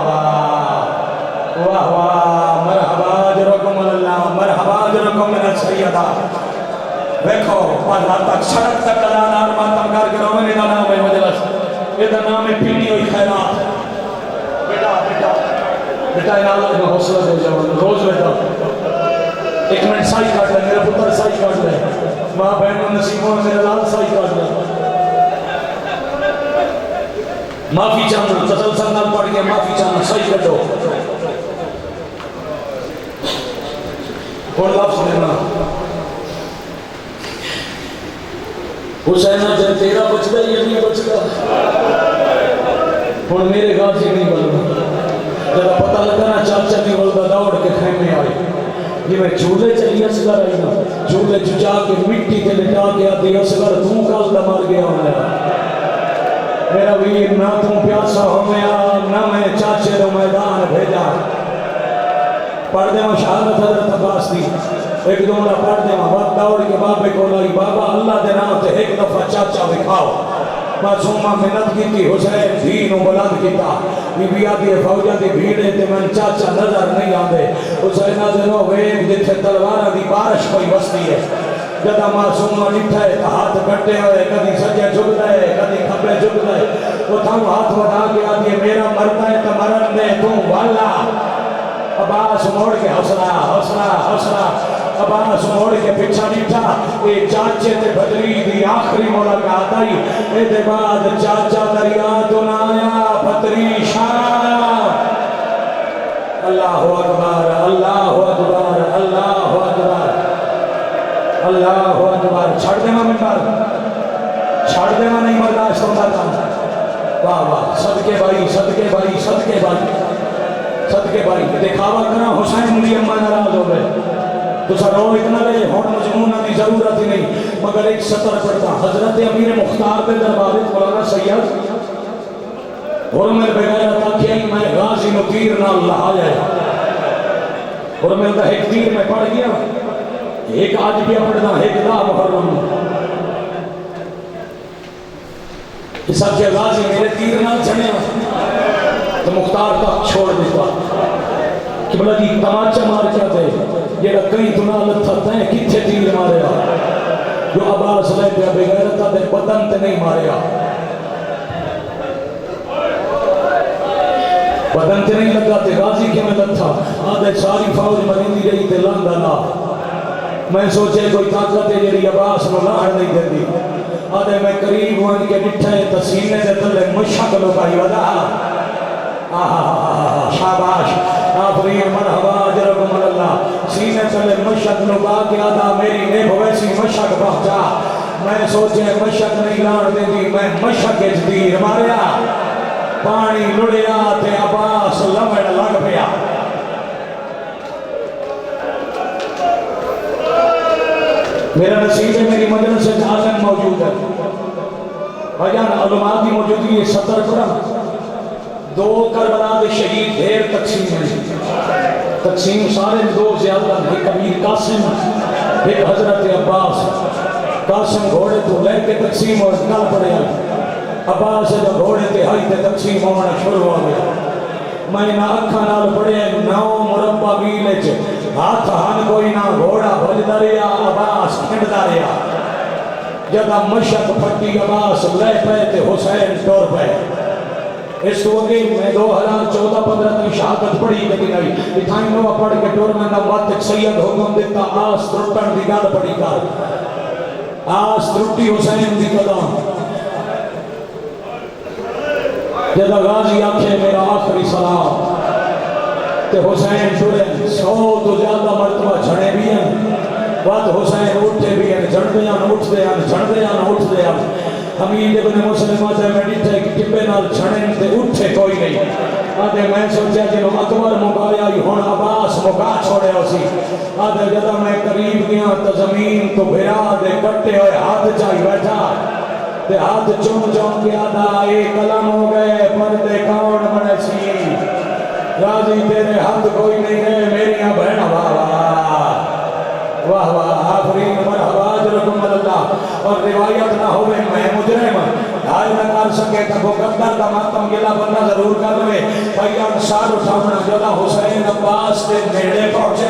Speaker 1: واہ مرحبا جرکم اللہ مرحبا جرکم من السیدہ دیکھو اللہ تک سڑک تک اللہ نارمان تمکار کے رومن ادھا نام ہے مجلس ادھا نام ہے پینی ہوئی خیرات بیٹا انہا میں حوصلہ دے جاؤں روز بیٹا ایک منٹ سائی کاٹ لے میرے پتر سائی کاٹ لے ماں بہن و نصیبوں میں میرے لال سائی کاٹ لے معافی چاہنا تسلسل نال پڑھ کے معافی چاہنا سائی کٹو اور لفظ دینا حسینہ جب تیرا بچ گا یہ نہیں بچ گا اور میرے غازی نہیں بلنا جب پتہ لگا نا چاچا نہیں بلدا دوڑ کے خیمے آئے یہ میں چولے چلی اصغر آئی نا چولے چجا کے مٹی کے لٹا کے آتی اصغر تم کال دمار گیا ہونا میرا ویر نہ تم پیاسا ہو گیا نہ میں چاچے رو میدان بھیجا پڑھ دے شہادت حضرت عباس دی ایک جملہ پڑھ دے وقت دوڑ کے بابے کو لائی بابا اللہ دے نام تے ایک دفعہ چاچا دکھاؤ معصومہ محنت کی تھی حسین دین و بلند کیتا بی بی آدھی فوجہ دی بھیڑے تے من چاچا نظر نہیں آدھے حسینہ دنوں ویگ جتھے تلوارہ دی بارش کوئی بستی ہے جدہ معصومہ نٹھا ہے ہاتھ کٹے ہوئے کدی سجے جھک دے کدی کھبے جھک دے وہ تھاؤں ہاتھ وڈا کے آدھی میرا مرتا ہے تو مرن دے تم والا عباس موڑ کے حوصلہ عباس موڑ کے پچھا نیٹھا اے چاچے تے بدری دی آخری ملاقات آئی اے دے بعد چاچا دریا دنایا بدری شاہ اللہ اکبر اللہ اکبر اللہ اکبر اللہ اکبر چھڑ دینا نہیں برداشت ہوتا تھا واہ واہ صدقے بھائی صدقے بھائی صدقے بھائی صدقے بھائی دکھاوا کرنا حسین ملی امہ ناراض ہو گئے تو سر رو اتنا لے ہون مجمونہ کی ضرورت ہی نہیں مگر ایک سطر پڑتا حضرت امیر مختار پہ دربارت مولانا سید اور میں بغیر تھا کہ میں غازی نو تیر نہ اللہ آ جائے اور میں کہا ایک تیر میں پڑھ گیا ایک آج بھی پڑھنا ایک دا محرم اس کے غازی میرے تیر نہ جھنے تو مختار تک چھوڑ دیتا کہ بلا دی تماچہ مار کیا دے یہ کئی دنالت تھا تین کتھے تیر مارے جو عباس لے پہ بغیرتا دے بدن تے نہیں مارے بدن تے نہیں لگا تے غازی کے میں تھا آدھے ساری فوج مرندی رہی تے لندہ نا میں سوچے کوئی طاقت ہے جیری عباس میں لاہر نہیں دے دی آدھے میں قریب ہوئن کے نٹھے تسینے دے تلے مشک لگائی ودا شاباش آفرین مرحبا جرکم اللہ سینے تلے مشک لگا کے آدھا میری نیب ویسی مشک پہنچا میں سوچے مشک نہیں لان دے دی میں مشک اجدیر ماریا پانی لڑیا تے عباس لمڑ لگ پیا میرا نصیب ہے میری مجلس سے عالم موجود ہے بھائیان علماء کی موجودگی سطر کرم دو کربلا دے شہید دیر تقسیم ہیں، تقسیم سارے دو زیادہ ایک امیر قاسم ایک حضرت عباس. قاسم گھوڑے تو لے کے تقسیم اور کل پڑے عباس جو گھوڑے تے ہائی تے تقسیم ہونا شروع ہو گیا. میں نہ اکھا نال پڑے 9 مربع میل ہاتھ ہن کوئی نہ گھوڑا بھجدا رہیا عباس کھنڈدا رہیا. جدا مشق پھٹی عباس لے پے تے حسین ٹور پے. اس وقت میں 2014-15 تک شہادت پڑھی کبھی نہیں اتھائی نوہ پڑھ کے ٹور میں نوات سید حکم دیتا آس ترٹن دی گال پڑھی کر آس ترٹی حسین دی قدام. جدا غازی آنکھیں میرا آخری سلام تے حسین ٹورن 100 تو زیادہ مرتبہ جھڑے بھی ہیں بات حسین اٹھے بھی ہیں جھڑدیاں اٹھتے ہیں جھڑدیاں اٹھتے ہیں. حمید ابن مسلمہ سے میں ڈٹھے کہ ٹپے نال چھڑیں تے اٹھے کوئی نہیں. آدھے میں سوچیا جنہوں اکبر مکایا ہی ہون عباس مکا چھوڑے ہو سی. آدھے جدا میں قریب گیا تو زمین تو بھرا دے کٹے ہوئے ہاتھ چاہی بیٹھا تے ہاتھ چون چون کے آدھا ایک قلم ہو گئے پردے کون بنے سی. راضی تیرے ہاتھ کوئی نہیں ہے میریاں بہن واہ واہ واہ واہ آفرین مرحبا اجرکم اللہ. اور روایت نہ ہوئے میں مجرم حال نہ کر سکے تب وہ قدر کا ماتم گلا بندہ ضرور کر لے. بھائی انصار اٹھاونا جدا حسین عباس کے نیڑے پہنچے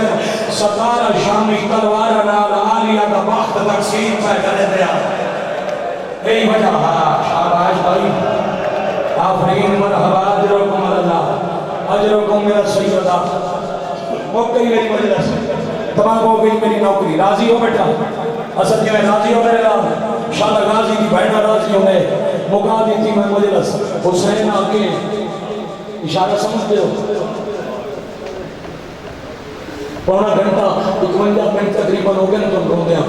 Speaker 1: 17 شامی تلوار نال آلیہ کا بخت تقسیم پہ کرے دیا. یہی وجہ شاباش بھائی آفرین مرحبا اجرکم اللہ اجرکم میرا سیدہ. موقعی میری مجلس تمام ہو گئی میری نوکری. راضی ہو بیٹا اصل جو ہے راضی ہو میرے لام شاہ غازی کی بہنہ راضی ہو میں مقا دی تھی میں مجلس حسین آگے اشارہ سمجھتے ہو 1.5 گھنٹہ 51 منٹ تقریباً ہو گئے تم رو دیا.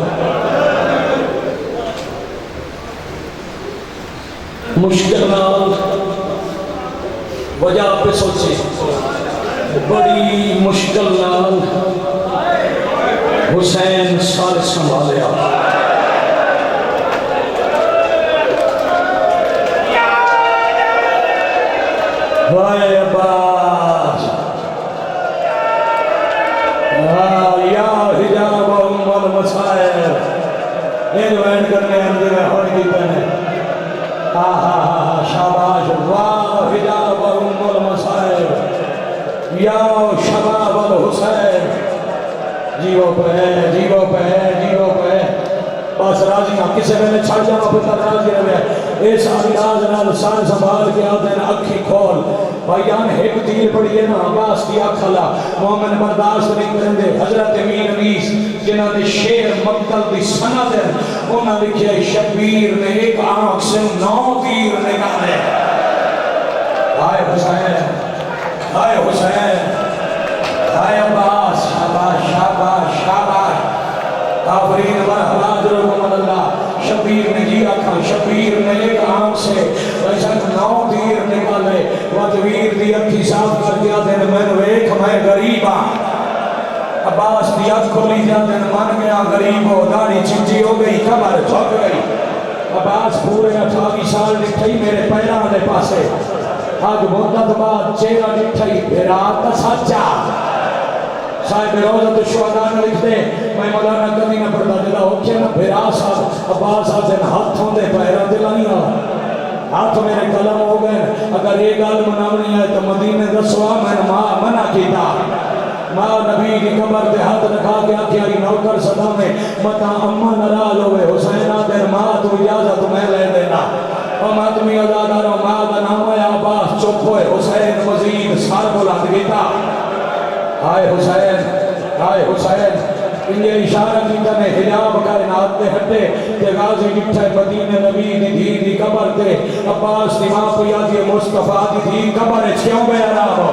Speaker 1: مشکل نال وجہ پہ سوچے بڑی مشکل نال حسین سال سنبھالیا. وائے عباس یا حجاب ام المسائر ان وین کرنے اندر ہونے کی پہنے شاباش واہ حجاب ام المسائر یا شباب الحسین. جیو پہ جیو پہ جیو پہ بس راضی ہاں کسے میں نے چھڑ جانا پتر راضی رہے اس آدھاز نال سان سنبھال کے آدھے نا اکھی کھول. بھائیان ایک تیر پڑیے نا عباس کی آکھلا مومن برداشت نہیں کریں دے. حضرت امین عویس جنہ نے شیر مقتل دی سند ہے انہاں لکھے شبیر نے ایک آنکھ سے 9 تیر نکالے. ہائے حسین ہائے حسین ہائے عباس شاباش شاباش شاباش آفرین مرحبا اجرکم اللہ. شبیر نے جی آکھا شبیر نے ایک آنکھ سے ویسا 9 تیر نکالے. وطویر دی اکھی صاف کر دیا دن میں ویکھ میں غریب ہاں. عباس دی اکھ کھولی دیا دن من گیا غریب ہو داڑھی چنچی ہو گئی کمر جھک گئی. عباس پورے 28 سال لکھئی میرے پیران دے پاسے آج مدت بعد چہرہ لکھئی بھرات سچا صاحب روزت الشہداء نے لکھ دے میں مولانا کبھی نہ پڑھتا جدا ہوکے نہ بھرا صاحب عباس صاحب دن ہاتھوں دے پیرہ دلائیاں ہاتھ میرے قلم ہو گئے. اگر یہ گال مناونی ہے تو مدینہ دسوا میں نے منع کیتا. ماں نبی کی قبر دے ہاتھ رکھا کے آکھیا ہی نوکر صدا میں متا اممہ نراز ہوئے حسینہ دن ماں تو اجازت میں لے دینا اور ماں تمہیں ازاداروں ماں دا نام ہے عباس چپ ہوئے. حسین مزید سار بلند گیتا آئے حسین آئے حسین. انہیں اشارہ کیتا نے حجاب کائنات دے ہٹے کہ غازی جٹھے مدینہ نبی دی دھی دی قبر تے عباس دی ماں پیادی مصطفیٰ دی دھی قبر کیوں بے عراب ہو.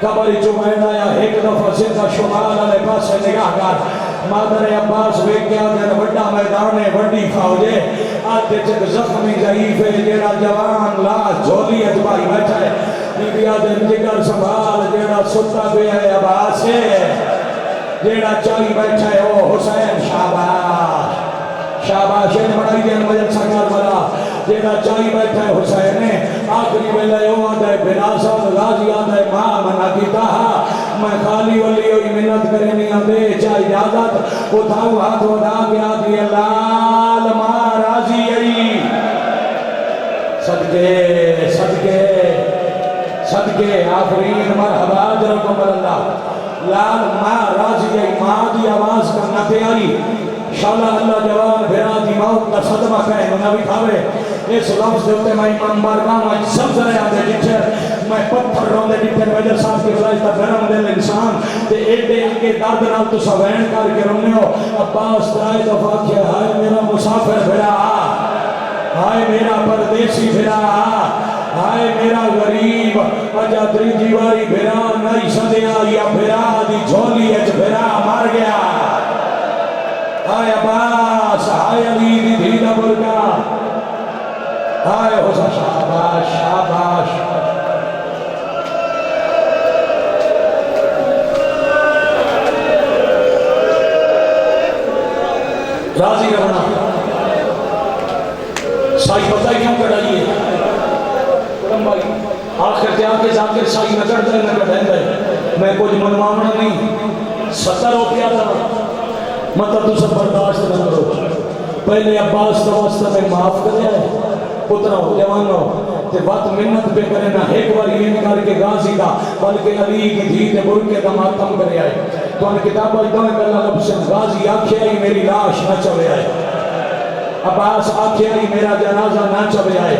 Speaker 1: قبر چومین آیا ایک دفعہ سندہ شمال علیہ پاس سے نگاہ کر مادر عباس ویکیا دن وڈا میدان وڈی فوجے آتے چک زخمی ضعیف ہے جیڑا جوان لاش جھولی اتبائی بیٹھا ہے. بیا دن جگر سنبھال جیڑا ستا بھی ہے عباس ہے جیڑا چاہی بیٹھا ہے او حسین. شاباش شاباش ان بڑائی دین مجد سکر بلا جیڑا چاہی بیٹھا ہے حسین آخری ویلے او آدھے بنا صاحب غازی آدھے ماں منا کیتا میں خالی ولی ہوئی منت کرے نہیں آدھے چاہی اجازت اٹھاؤ ہاتھ اٹھا کے آدھی لال ماں راضی آئی صدقے صدقے صدقے آفرین مرحبا جرکم اللہ لال ماں راضی آئی ماں دی آواز کرنا تیاری شالا اللہ جوان بھیرا دی موت کا صدمہ کہے نبی کھاوے اس لفظ دیتے میں امام بارگاہ میں سب ذرے آدھے جٹھر میں پتھر روندے جٹھر وجہ صاحب کی خلائی تا گرم دل انسان تے ایڈے انگے درد نال تو سوین کر کے رونے ہو عباس ترائے دفعہ کیا ہائے میرا مسافر بھیرا ہائے میرا پردیسی بھیرا ہائے میرا غریب اجا دری دیواری بھیرا نئی صدیا یا بھیرا دی جھولی اج بھیرا مار گیا ہائے عباس ہائے علی دی دھیدہ برکا ہائے حسن شاباش شاباش راضی رہنا سائی پتہ کیوں کڑھائیے آخر تے آکے ذاکر سائی نکڑ دے میں کچھ منوامنا نہیں 70 روپیہ تھا مطلب تو سب برداشت نہ کرو پہلے عباس تو واسطہ میں معاف کرے آئے پترہ ہو جوان ہو تے وقت منت پہ کرے نہ ایک باری انکار کے غازی دا بلکہ علی کی دھید برکے دا ماتم کرے آئے تو ان کتاب آئیدوں کہ اللہ لبسن غازی آکھے آئی میری لاش نہ چوے آئے عباس آکھے آئی میرا جنازہ نہ چوے آئے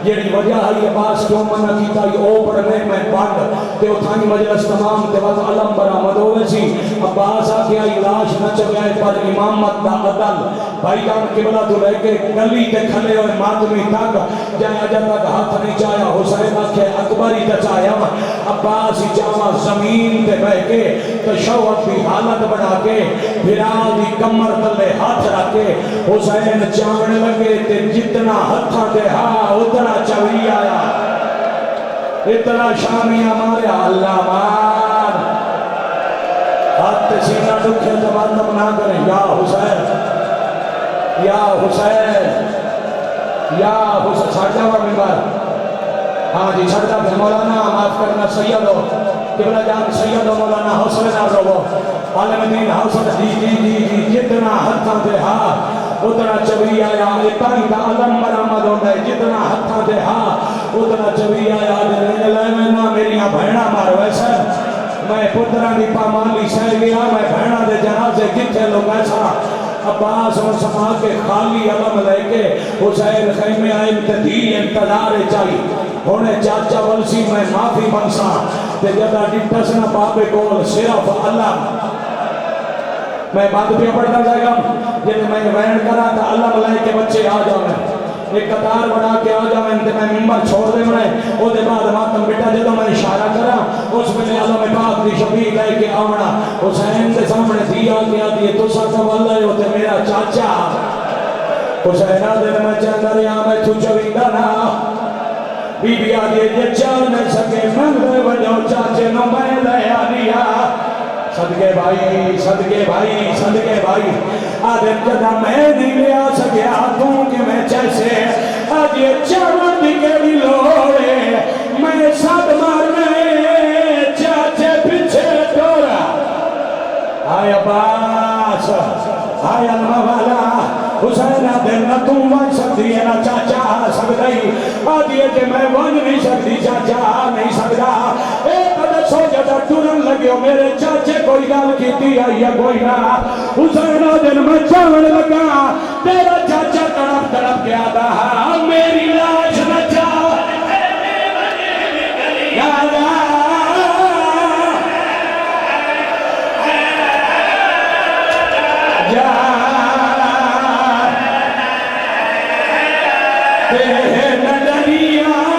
Speaker 1: یہ وجہ ہے عباس کیوں منع کیتا ہے او پڑھنے میں بانڈ تے اتھانی مجلس تمام تے وقت علم برآمد ہوئے سی عباس آکھے آئی لاش نہ چوے آئے پر امامت دا عدل بھائی جان قبلہ تو لے کے گلی تے کھلے ہوئے ماتمی تک جائے اجا تک ہاتھ نہیں چاہیا حسین آکھے اکبری تے چاہیا عباس ہی چاہا زمین تے بہ کے تشوت بھی حالت بنا کے بھرادی کمر تلے ہاتھ رکھے حسین چاہنے لگے تے جتنا ہتھا دے ہاں اتنا چوری آیا اتنا شامی ہمارے اللہ مان ہاتھ سینہ دکھے تباتم نہ کریں یا حسین یا حسین یا حسین ساڑھا ہوا ممبر ہاں جی چھڑتا بھی مولانا معاف کرنا سید ہو قبلہ جان سید ہو مولانا حوصلے نہ رو عالم دین حوصلہ جی جتنا ہتھاں دے ہاں اتنا چوری آیا اتنی دا علم برآمد ہوتا ہے جتنا ہتھاں دے ہاں اتنا چوری آیا لینا میریاں بھیڑا مار ویسے میں پترہ دی پامالی سہ گیا میں بھیڑا دے جنازے جتھے لوگ ایسا عباس و سما کے خالی علم لے کے حسین خیمے آئے امتدی انتظار چاہی ہونے چاچا ولسی میں معافی منسا تے جدہ ڈٹسنا بابے کول صرف علم میں بات پہ پڑھتا جائے گا جنہیں میں وین کرا تھا علم لے کے بچے آ جاؤں ایک قطار بڑھا کے آ جاؤں تے میں ممبر چھوڑ دے میں او دے بعد ماتم بیٹا جدو میں اشارہ کرا اس میں علم پاک دی شبیہ لے کے آونا حسین دے سامنے دیا کے آدھی تو ساتھ واللہ ہوتے میرا چاچا حسین آدھے میں چاندہ رہا میں تو چویندہ نا بی بی آدھے یہ چل نہیں سکے منگلے وجہ چاچے نو میں لے آدھیا صدقے بھائی صدقے بھائی صدقے بھائی آدھے جدہ میں نہیں لے آ سکیا توں کہ میں جیسے آج یہ چاون دی گیڑی لوڑے میں ساتھ مارنے چاچے پیچھے ڈورا آئے عباس آئے علمہ والا حسین آدھے نہ تم ون سکتی ہے نہ چاچا آ سکتی آدھے کہ میں ون نہیں سکتی چاچا آ نہیں سکتا ایک عدد سو جدہ ٹورن لگے ہو میرے چاچے کوئی گال کی دیا یا کوئی نہ حسین آدھے میں چاون لگا تیرا چاچا تڑپ تڑپ کے آدھا میری لاش نہ چاو نظریہ